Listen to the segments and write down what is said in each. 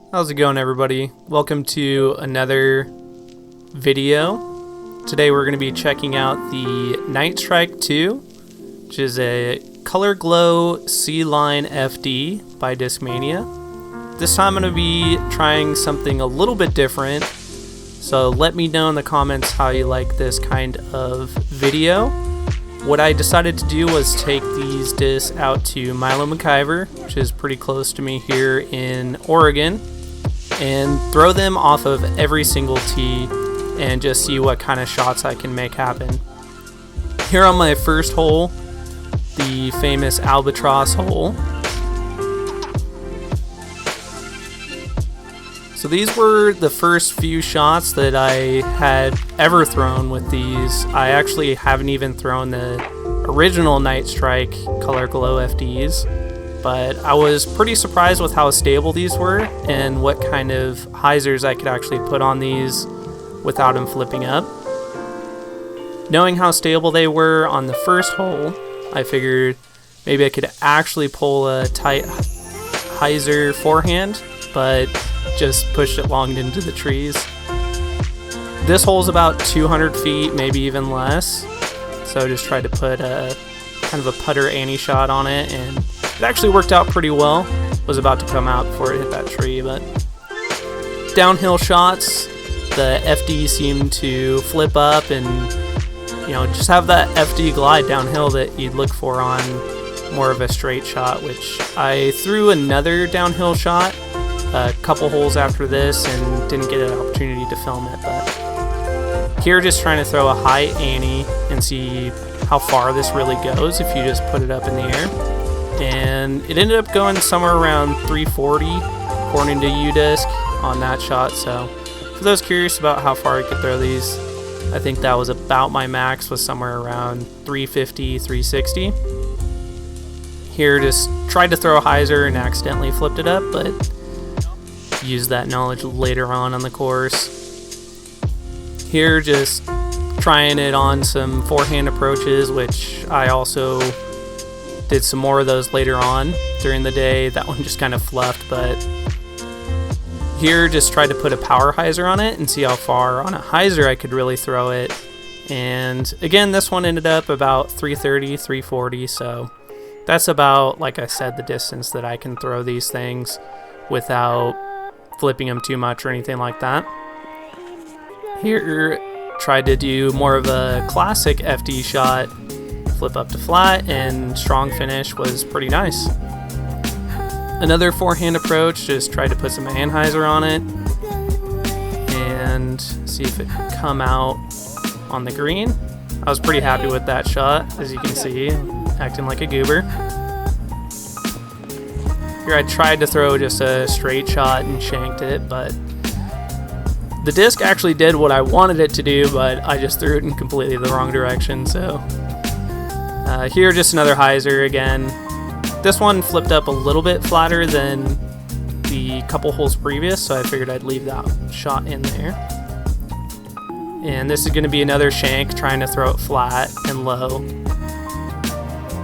How's it going, everybody? Welcome to another video. Today we're going to be checking out the Night Strike 2, which is a Color Glow C-Line FD by Discmania. This time I'm going to be trying something a little bit different, so let me know in the comments how you like this kind of video. What I decided to do was take these discs out to Milo McIver, which is pretty close to me here in Oregon, and throw them off of every single tee and just see what kind of shots I can make happen. Here on my first hole, the famous albatross hole. So these were the first few shots that I had ever thrown with these. I actually haven't even thrown the original Night Strike Color Glow FDs, but I was pretty surprised with how stable these were and what kind of hyzers I could actually put on these without them flipping up. Knowing how stable they were on the first hole, I figured maybe I could actually pull a tight hyzer forehand, but just pushed it long into the trees. This hole's about 200 feet, maybe even less, so I just tried to put a kind of a putter ante shot on it, and it actually worked out pretty well. Was about to come out before it hit that tree, but downhill shots, the FD seemed to flip up and, you know, just have that FD glide downhill that you'd look for on more of a straight shot, which I threw another downhill shot a couple holes after this and didn't get an opportunity to film it, but here just trying to throw a high ante and see how far this really goes if you just put it up in the air. And it ended up going somewhere around 340 according to UDisc on that shot. So for those curious about how far I could throw these, I think that was about my max, was somewhere around 350, 360. Here just tried to throw a hyzer and accidentally flipped it up, but used that knowledge later on the course. Here just trying it on some forehand approaches, which I also did some more of those later on during the day. That one just kind of fluffed, but here just tried to put a power hyzer on it and see how far on a hyzer I could really throw it. And again, this one ended up about 330, 340, so that's about, like I said, the distance that I can throw these things without flipping them too much or anything like that. Here, tried to do more of a classic FD shot, flip up to flat, and strong finish was pretty nice. Another forehand approach, just tried to put some anhyzer on it and see if it could come out on the green. I was pretty happy with that shot, as you can see, acting like a goober. Here I tried to throw just a straight shot and shanked it, but the disc actually did what I wanted it to do, but I just threw it in completely the wrong direction. So here just another hyzer again. This one flipped up a little bit flatter than the couple holes previous, so I figured I'd leave that shot in there. And this is going to be another shank, trying to throw it flat and low.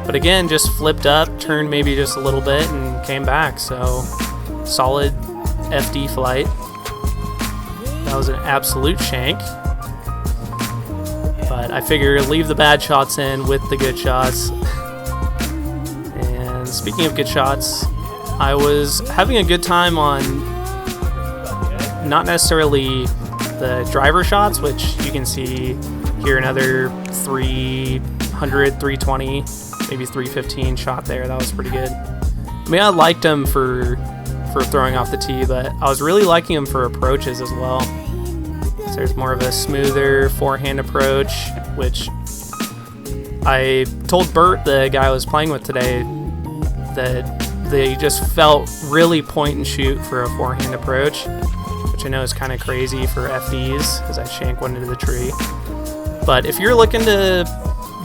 But again, just flipped up, turned maybe just a little bit, and came back. So solid FD flight. That was an absolute shank. But I figure leave the bad shots in with the good shots. And speaking of good shots, I was having a good time on not necessarily the driver shots, which you can see here, another 300, 320, maybe 315 shot there. That was pretty good. I mean, I liked them for throwing off the tee, but I was really liking them for approaches as well. So there's more of a smoother forehand approach, which I told Bert, the guy I was playing with today, that they just felt really point and shoot for a forehand approach, which I know is kind of crazy for FDs because I shanked one into the tree. But if you're looking to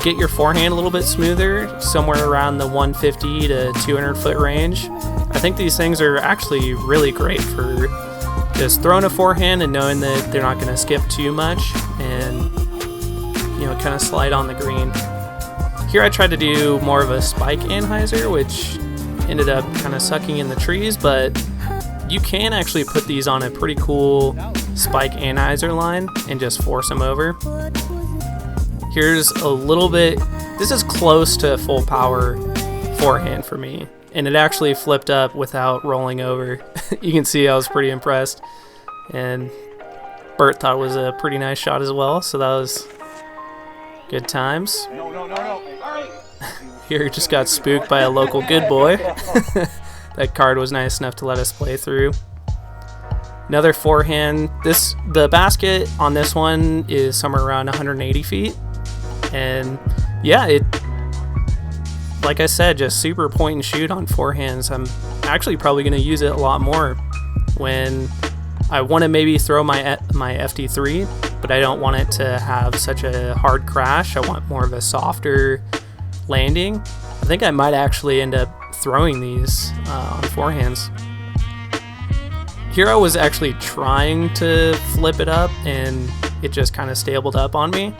get your forehand a little bit smoother, somewhere around the 150 to 200 foot range, I think these things are actually really great for just throwing a forehand and knowing that they're not going to skip too much and, you know, kind of slide on the green. Here I tried to do more of a spike anhyzer, which ended up kind of sucking in the trees, but you can actually put these on a pretty cool spike anhyzer line and just force them over. Here's a little bit, this is close to full power forehand for me, and it actually flipped up without rolling over. You can see I was pretty impressed, and Bert thought it was a pretty nice shot as well, so that was good times. Here just got spooked by a local good boy. That card was nice enough to let us play through. Another forehand. The basket on this one is somewhere around 180 feet. And yeah, like I said, just super point and shoot on forehands. I'm actually probably going to use it a lot more when I want to maybe throw my FD3, but I don't want it to have such a hard crash. I want more of a softer landing. I think I might actually end up throwing these on forehands. Here I was actually trying to flip it up and it just kind of stabled up on me.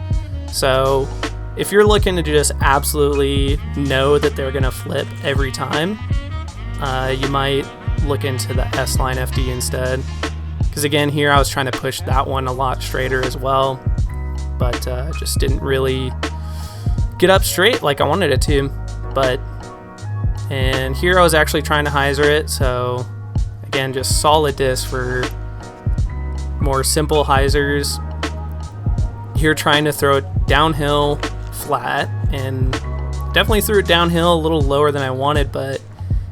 So if you're looking to just absolutely know that they're gonna flip every time, you might look into the S-line FD instead. Because again, here I was trying to push that one a lot straighter as well, but just didn't really get up straight like I wanted it to. And here I was actually trying to hyzer it, so again, just solid disc for more simple hyzers. Here trying to throw it downhill flat, and definitely threw it downhill a little lower than I wanted, but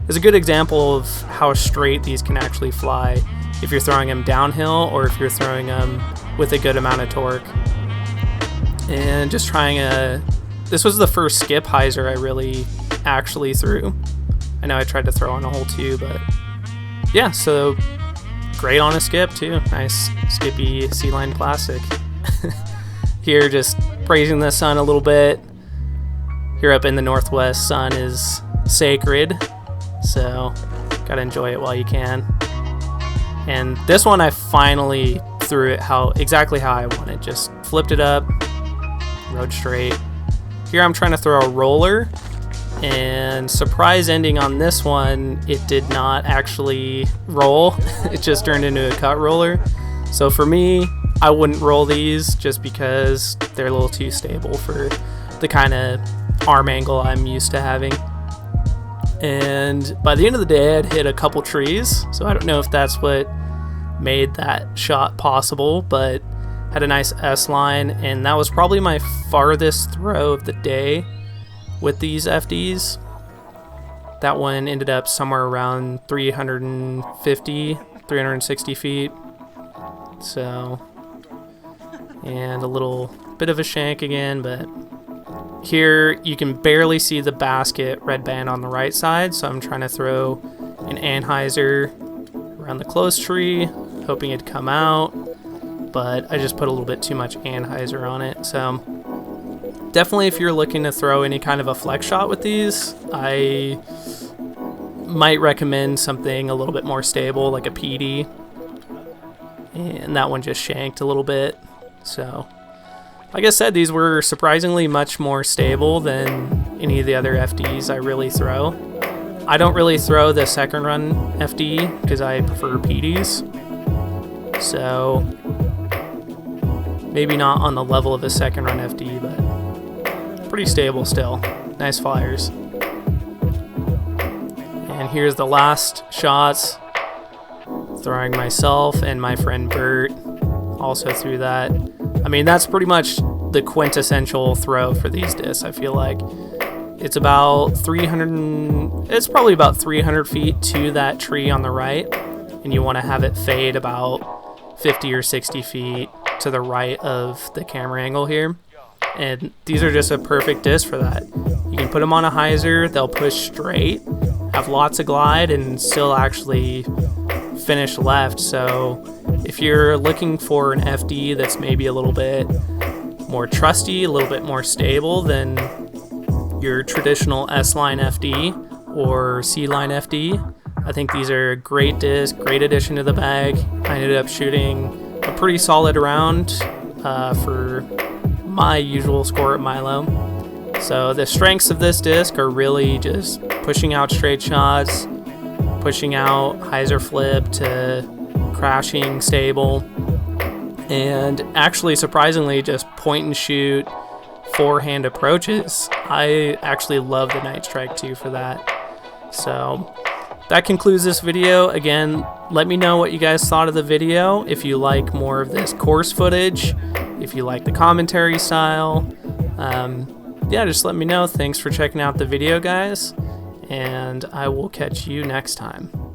it's a good example of how straight these can actually fly if you're throwing them downhill or if you're throwing them with a good amount of torque. And just trying this was the first skip hyzer I really actually threw. I know I tried to throw on a hole too, but yeah, so great on a skip too. Nice skippy C-line plastic. Here just praising the sun a little bit. Here up in the Northwest, sun is sacred, so gotta enjoy it while you can. And this one I finally threw it exactly how I wanted. Just flipped it up, rode straight. Here I'm trying to throw a roller, and surprise ending on this one, it did not actually roll. It just turned into a cut roller. So for me, I wouldn't roll these just because they're a little too stable for the kind of arm angle I'm used to having. And by the end of the day, I'd hit a couple trees, so I don't know if that's what made that shot possible, but had a nice S-line, and that was probably my farthest throw of the day with these FDs. That one ended up somewhere around 350, 360 feet. So, and a little bit of a shank again, but here you can barely see the basket red band on the right side, so I'm trying to throw an anhyzer around the close tree, hoping it'd come out, but I just put a little bit too much anhyzer on it. So definitely if you're looking to throw any kind of a flex shot with these, I might recommend something a little bit more stable, like a PD. And that one just shanked a little bit. So like I said, these were surprisingly much more stable than any of the other FDs I really throw. I don't really throw the second run FD because I prefer PDs. So maybe not on the level of a second run FD, but pretty stable still. Nice flyers. And here's the last shots. Throwing myself and my friend Bert also threw that. I mean, that's pretty much the quintessential throw for these discs. I feel like it's about 300, it's probably about 300 feet to that tree on the right, and you want to have it fade about 50 or 60 feet to the right of the camera angle here. And these are just a perfect disc for that. You can put them on a hyzer, they'll push straight, have lots of glide, and still actually finish left. So if you're looking for an FD that's maybe a little bit more trusty, a little bit more stable than your traditional S-line FD or C-line FD, I think these are a great disc, great addition to the bag. I ended up shooting a pretty solid round for my usual score at Milo. So the strengths of this disc are really just pushing out straight shots, pushing out, hyzer flip to crashing stable, and actually surprisingly just point and shoot forehand approaches. I actually love the Night Strike 2 for that. So that concludes this video. Again, let me know what you guys thought of the video, if you like more of this course footage, if you like the commentary style. Yeah, just let me know. Thanks for checking out the video, guys, and I will catch you next time.